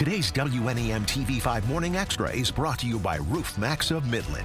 Today's WNEM TV5 Morning Extra is brought to you by Roof Max of Midland.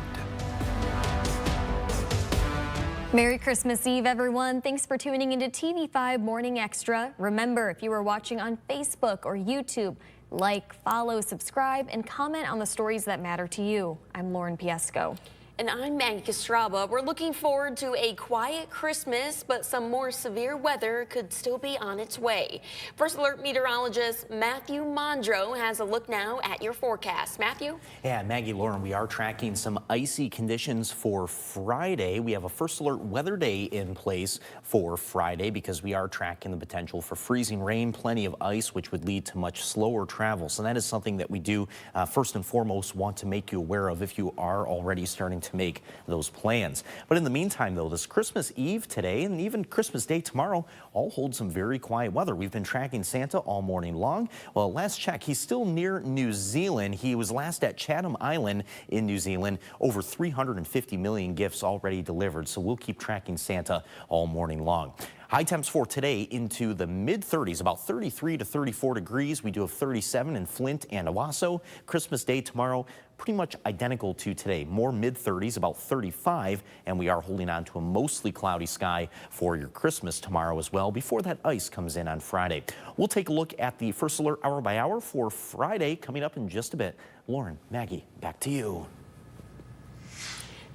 Merry Christmas Eve, everyone. Thanks for tuning into TV5 Morning Extra. Remember, if you are watching on Facebook or YouTube, like, follow, subscribe, and comment on the stories that matter to you. I'm Lauren Piesco. And I'm Maggie Castraba. We're looking forward to a quiet Christmas, but some more severe weather could still be on its way. First Alert meteorologist Matthew Mondro has a look now at your forecast. Matthew? Yeah, Maggie, Lauren, we are tracking some icy conditions for Friday. We have a First Alert weather day in place for Friday because we are tracking the potential for freezing rain, plenty of ice, which would lead to much slower travel. So that is something that we do first and foremost want to make you aware of if you are already starting to make those plans. But in the meantime, though, this Christmas Eve today and even Christmas Day tomorrow all hold some very quiet weather. We've been tracking Santa all morning long. Well, last check, he's still near New Zealand. He was last at Chatham Island in New Zealand. Over 350 million gifts already delivered. So we'll keep tracking Santa all morning long. High temps for today into the mid-30s, about 33 to 34 degrees. We do have 37 in Flint and Owasso. Christmas Day tomorrow, pretty much identical to today. More mid-30s, about 35, and we are holding on to a mostly cloudy sky for your Christmas tomorrow as well before that ice comes in on Friday. We'll take a look at the First Alert hour by hour for Friday coming up in just a bit. Lauren, Maggie, back to you.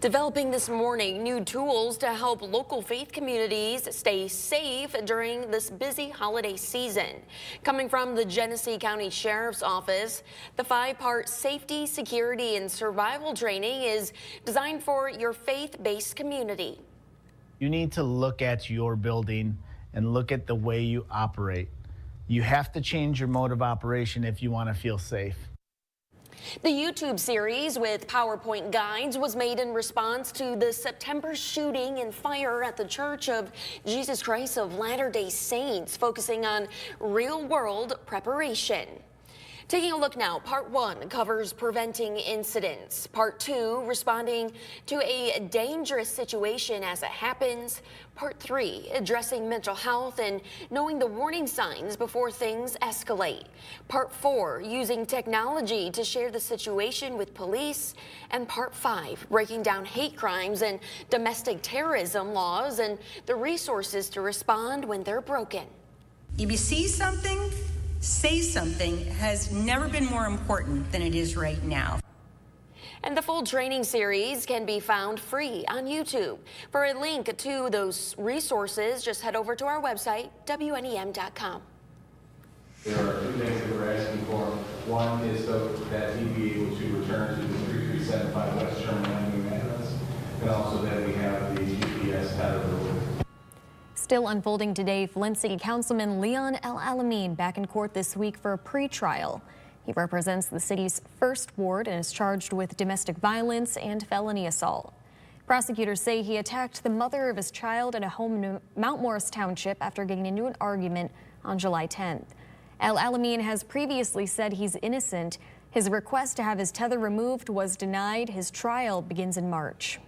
Developing this morning new tools to help local faith communities stay safe during this busy holiday season. Coming from the Genesee County Sheriff's Office, the 5-part safety, security, and survival training is designed for your faith-based community. You need to look at your building and look at the way you operate. You have to change your mode of operation if you want to feel safe. The YouTube series with PowerPoint guides was made in response to the September shooting and fire at the Church of Jesus Christ of Latter-day Saints, focusing on real-world preparation. Taking a look now, Part 1 covers preventing incidents. Part 2, responding to a dangerous situation as it happens. Part 3, addressing mental health and knowing the warning signs before things escalate. Part 4, using technology to share the situation with police. And Part 5, breaking down hate crimes and domestic terrorism laws and the resources to respond when they're broken. If you see something, say something has never been more important than it is right now. And the full training series can be found free on YouTube. For a link to those resources, just head over to our website, WNEM.com. There are two things that we're asking for. One is so that he be able to return to the 3375 West Sherman Avenue address, and also that we have the GPS tether. Still unfolding today, Flint City Councilman Leon El-Alamin back in court this week for a pre-trial. He represents the city's 1st ward and is charged with domestic violence and felony assault. Prosecutors say he attacked the mother of his child at a home in Mount Morris Township after getting into an argument on July 10th. El-Alamin has previously said he's innocent. His request to have his tether removed was denied. His trial begins in March.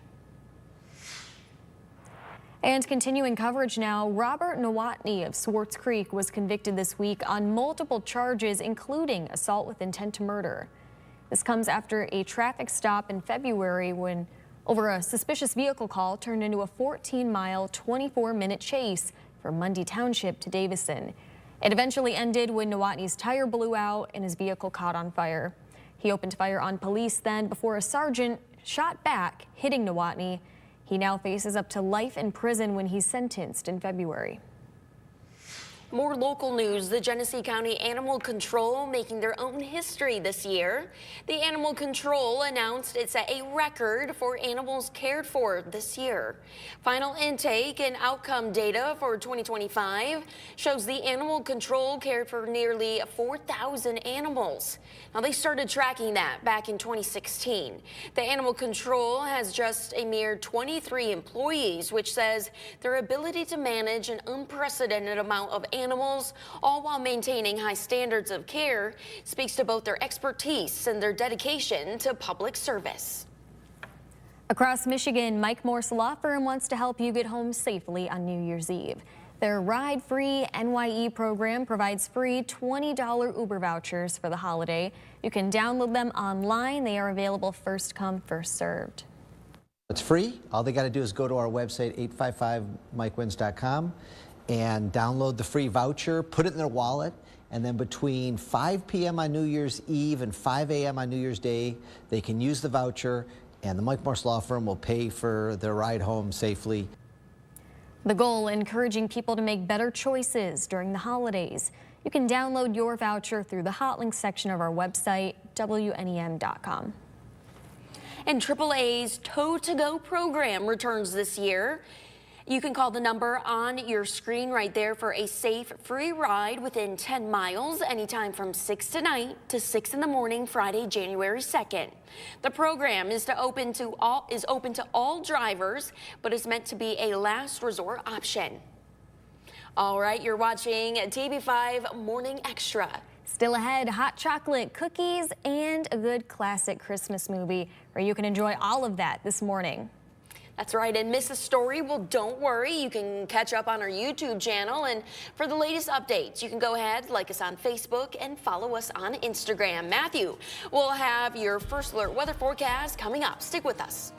And continuing coverage now, Robert Nowotny of Swartz Creek was convicted this week on multiple charges, including assault with intent to murder. This comes after a traffic stop in February when over a suspicious vehicle call turned into a 14-mile, 24-minute chase from Mundy Township to Davison. It eventually ended when Nowotny's tire blew out and his vehicle caught on fire. He opened fire on police then before a sergeant shot back, hitting Nowotny. He now faces up to life in prison when he's sentenced in February. More local news, the Genesee County Animal Control making their own history this year. The Animal Control announced it set a record for animals cared for this year. Final intake and outcome data for 2025 shows the Animal Control cared for nearly 4,000 animals. Now, they started tracking that back in 2016. The Animal Control has just a mere 23 employees, which says their ability to manage an unprecedented amount of animals, all while maintaining high standards of care, speaks to both their expertise and their dedication to public service. Across Michigan, Mike Morse Law Firm wants to help you get home safely on New Year's Eve. Their ride-free NYE program provides free $20 Uber vouchers for the holiday. You can download them online. They are available first come, first served. It's free. All they got to do is go to our website, 855mikewins.com, and download the free voucher, put it in their wallet, and then between 5 p.m. on New Year's Eve and 5 a.m. on New Year's Day, they can use the voucher, and the Mike Morse Law Firm will pay for their ride home safely. The goal, encouraging people to make better choices during the holidays. You can download your voucher through the hot link section of our website, WNEM.com. And AAA's Tow to Go program returns this year. You can call the number on your screen right there for a safe, free ride within 10 miles, anytime from 6 tonight to 6 in the morning, Friday, January 2nd. The program is open to all drivers, but is meant to be a last resort option. All right, you're watching TV5 Morning Extra. Still ahead, hot chocolate, cookies, and a good classic Christmas movie, where you can enjoy all of that this morning. That's right, and miss a story? Well, don't worry. You can catch up on our YouTube channel, and for the latest updates, you can go ahead, like us on Facebook, and follow us on Instagram. Matthew will have your first alert weather forecast coming up. Stick with us.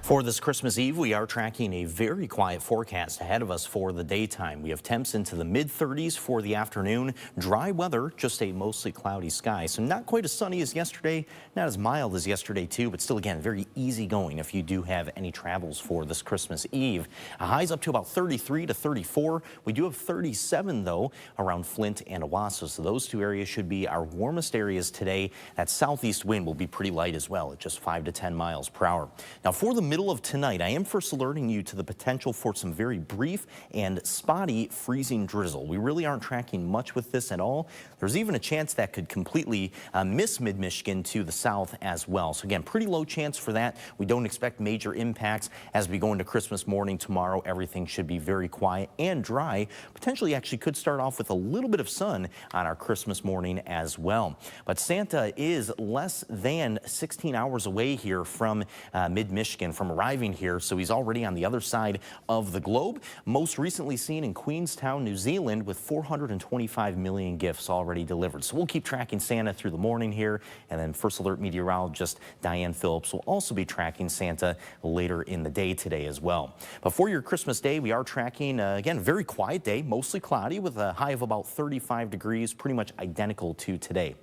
For this Christmas Eve, we are tracking a very quiet forecast ahead of us for the daytime. We have temps into the mid-30s for the afternoon. Dry weather, just a mostly cloudy sky. So not quite as sunny as yesterday, not as mild as yesterday too, but still again, very easy going if you do have any travels for this Christmas Eve. Highs up to about 33 to 34. We do have 37 though around Flint and Owasso. So those two areas should be our warmest areas today. That southeast wind will be pretty light as well at just 5 to 10 miles per hour. Now for the middle of tonight, I am first alerting you to the potential for some very brief and spotty freezing drizzle. We really aren't tracking much with this at all. There's even a chance that could completely miss mid-Michigan to the south as well. So again, pretty low chance for that. We don't expect major impacts as we go into Christmas morning tomorrow. Everything should be very quiet and dry. Potentially actually could start off with a little bit of sun on our Christmas morning as well. But Santa is less than 16 hours away here from mid-Michigan, from arriving here, so he's already on the other side of the globe. Most recently seen in Queenstown, New Zealand, with 425 million gifts already delivered. So we'll keep tracking Santa through the morning here, and then First Alert meteorologist Diane Phillips will also be tracking Santa later in the day today as well. But for your Christmas day, we are tracking, again, very quiet day, mostly cloudy with a high of about 35 degrees, pretty much identical to today.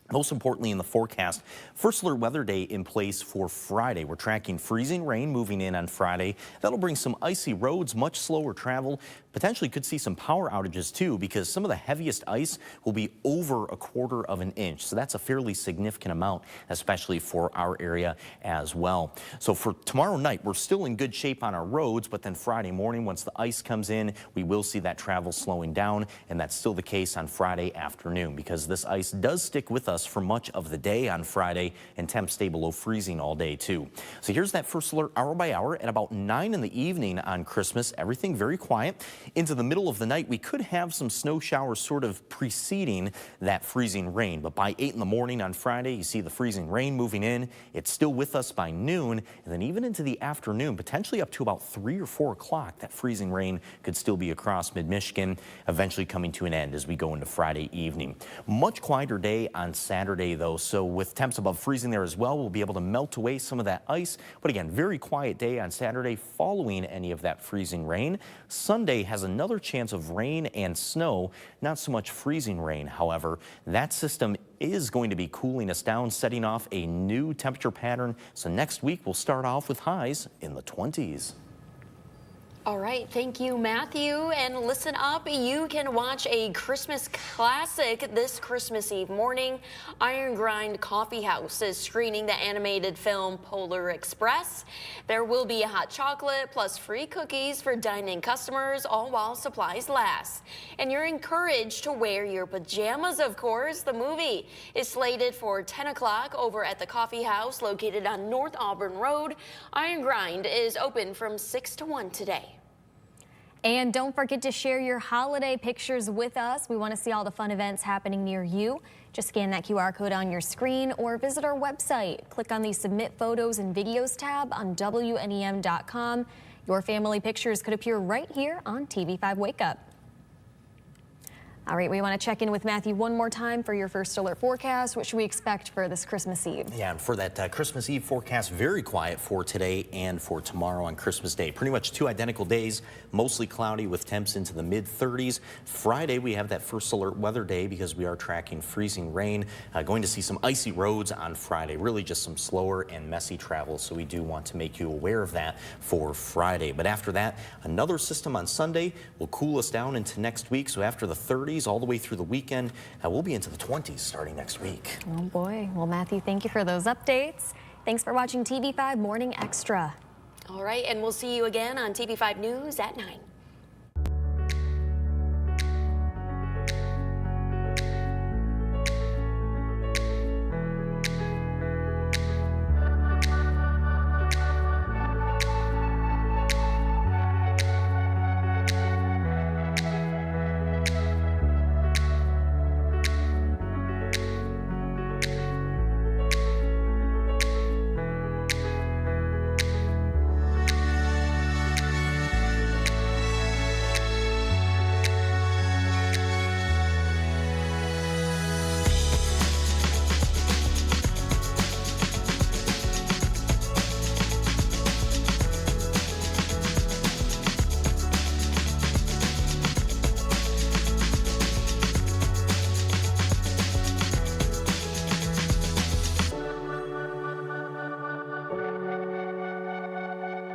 Most importantly in the forecast, First Alert weather day in place for Friday. We're tracking freezing rain moving in on Friday. That'll bring some icy roads, much slower travel. Potentially could see some power outages too, because some of the heaviest ice will be over a quarter of an inch. So that's a fairly significant amount, especially for our area as well. So for tomorrow night, we're still in good shape on our roads, but then Friday morning, once the ice comes in, we will see that travel slowing down. And that's still the case on Friday afternoon, because this ice does stick with us for much of the day on Friday, and temps stay below freezing all day too. So here's that First Alert hour by hour at about 9 in the evening on Christmas. Everything very quiet. Into the middle of the night, we could have some snow showers sort of preceding that freezing rain. But by 8 in the morning on Friday, you see the freezing rain moving in. It's still with us by noon, and then even into the afternoon, potentially up to about 3 or 4 o'clock, that freezing rain could still be across mid-Michigan, eventually coming to an end as we go into Friday evening. Much quieter day on Saturday, though, so with temps above freezing there as well, we'll be able to melt away some of that ice. But again, very quiet day on Saturday following any of that freezing rain. Sunday has another chance of rain and snow, not so much freezing rain. However, that system is going to be cooling us down, setting off a new temperature pattern. So next week we'll start off with highs in the 20s. All right, thank you, Matthew. And listen up, you can watch a Christmas classic this Christmas Eve morning. Iron Grind Coffee House is screening the animated film Polar Express. There will be a hot chocolate plus free cookies for dine-in customers, all while supplies last. And you're encouraged to wear your pajamas, of course. The movie is slated for 10 o'clock over at the Coffee House located on North Auburn Road. Iron Grind is open from 6 to 1 today. And don't forget to share your holiday pictures with us. We want to see all the fun events happening near you. Just scan that QR code on your screen or visit our website. Click on the Submit Photos and Videos tab on WNEM.com. Your family pictures could appear right here on TV5 Wake Up. All right, we want to check in with Matthew one more time for your first alert forecast. What should we expect for this Christmas Eve? Yeah, and for that Christmas Eve forecast, very quiet for today and for tomorrow on Christmas Day. Pretty much two identical days, mostly cloudy with temps into the mid-30s. Friday, we have that first alert weather day because we are tracking freezing rain. Going to see some icy roads on Friday, really just some slower and messy travel. So we do want to make you aware of that for Friday. But after that, another system on Sunday will cool us down into next week. So after the 30s, all the way through the weekend, we'll be into the 20s starting next week. Oh boy. Well, Matthew, thank you for those updates. Thanks for watching TV5 Morning Extra. All right, and we'll see you again on TV5 News at 9.